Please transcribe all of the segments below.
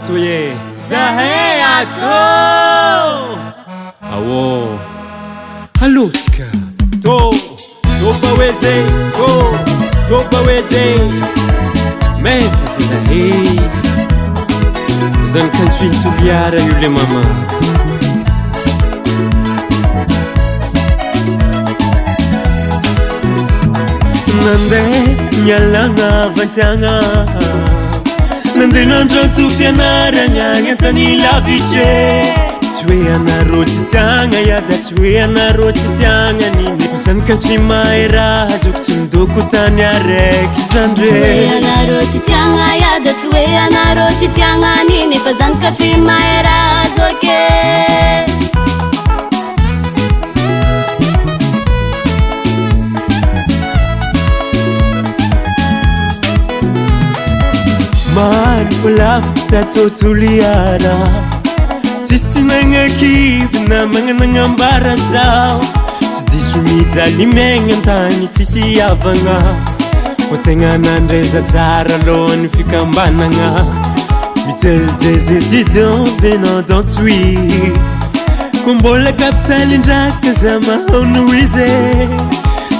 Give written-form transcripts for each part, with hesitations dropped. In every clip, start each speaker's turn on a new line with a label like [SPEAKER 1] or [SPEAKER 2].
[SPEAKER 1] Toye
[SPEAKER 2] Zahay ato
[SPEAKER 1] Awo Alotsika Tobaweze Tobaweze Mefa Zahay Zan kantswil tobiara io le mama Nande nyalanga vantanga Nande nandrato fianaragna Ngantany lavitry Tsy hoe anarô tsy tiagna Iada tsy hoe anarô tsy tiagna Niny fa zany ka tsy mahay raha Zoko tsy midoko tany araiky zany
[SPEAKER 2] Tsy hoe anarô tsy tiagna Iada tsy hoe anarô tsy tiagna Niny fa zany ka tsy mahay raha zoke
[SPEAKER 1] Mano lavitry tato toliara Tsisy nagnakivy na magnanambara zao Tsy diso mijaly megna antany tsisy havagna Fa tegna nandreza tsara alohan'ny fikambanagna Mitèle des étudiants venant d'Antsuy Ko mbola kapitalindraka za mahano izy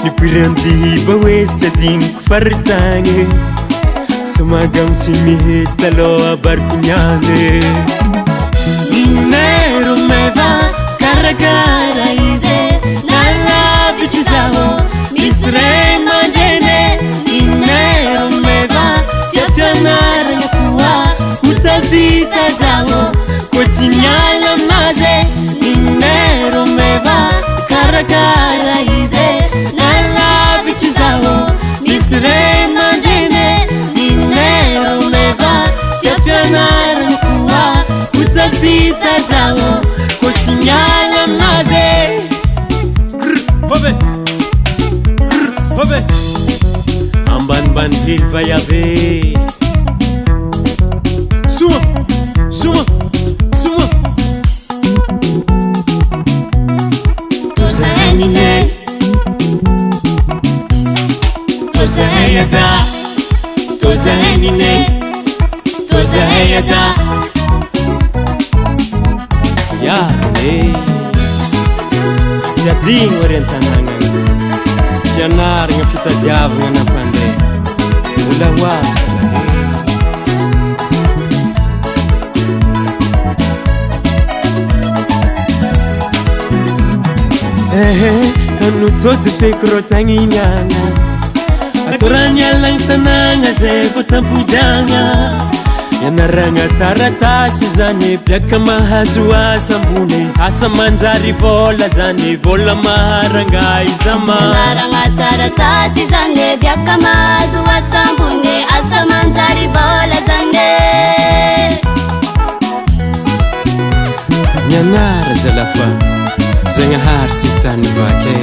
[SPEAKER 1] Nipirandiba hoe tsy adigniko faritagny Somagam tsy mihita aloha bariko niany
[SPEAKER 2] Dinero meva karakara izy Nalavitry zaho misy ray aman-dreny Dinero meva tia fianaragna koa Hotavita zaho koa tsy miala amazy Dinero meva karakara izy Nalavitry zaho misy ray aman-dreny Dinero meva tia fianaragna koa Hotavita zaho koa tsy miala amazy
[SPEAKER 1] Hove Ambanimbany hely vaiave Soma
[SPEAKER 2] Tozahay ninay Tozahay ada Tozahay ninay Tozahay ada
[SPEAKER 1] Yale Tsy adigno ary an-tanagna Fianaragna fitadiavagna nampandeha Mbola hoavy Ano tody feko rô tagniniagna Atorany alagny tanagna zay vao tampodiagna Ianaragna taratasy zany biaka mahazo asa ambony Asa manjary vola zany vola maharangay zama
[SPEAKER 2] Ianaragna taratasy zany biaka mahazo asa ambony Asa manjary vola zany
[SPEAKER 1] Nianara zalafa Zagnahary tsy tany vaky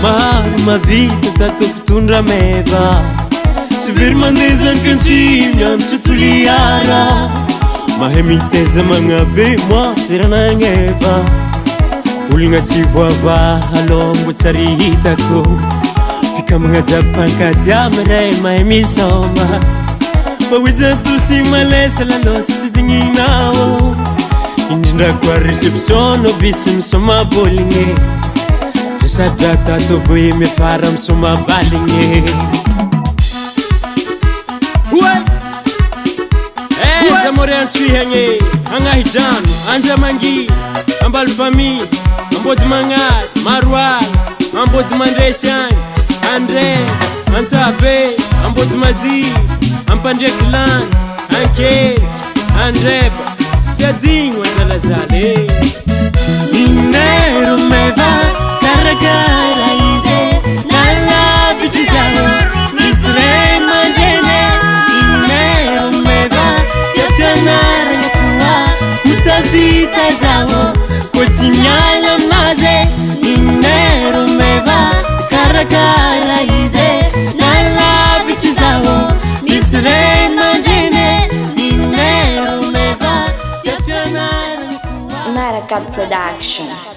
[SPEAKER 1] Maro mavita tato mpitondra meva Tsy very mandeha zany kantsy mianatra toliara Mahay mitaiza magnabe moi zeranagneva Olagna tsy voavaha aloha mbo tsary hitako Fikamagna japankady miray mahay misoma Fa hoe zato sy malesa laloha sy digninao Indrindra koa reception no visy misoma boligny Resadra tato boe mefara misoma baligny Zamore antsuihagny Agnahidrano, Anjamangi Ambalo famille, Ambody Magnary Maroary, Ambody Mandresy agny André, Antsabe, Ambody Madi Ampandreky Landy, Ankely, Andreba Tsy adigno anzalazala
[SPEAKER 2] Dinero meva karakara izy Nalavitry zaho misy ray aman-dreny Dinero meva tia fianaragna koa Hotavita zaho koa tsy miala amazy Dinero meva karakara izy Nalavitry zaho misy ray aman-dreny Dinero meva tia fianaragna koa
[SPEAKER 3] Maracab Production.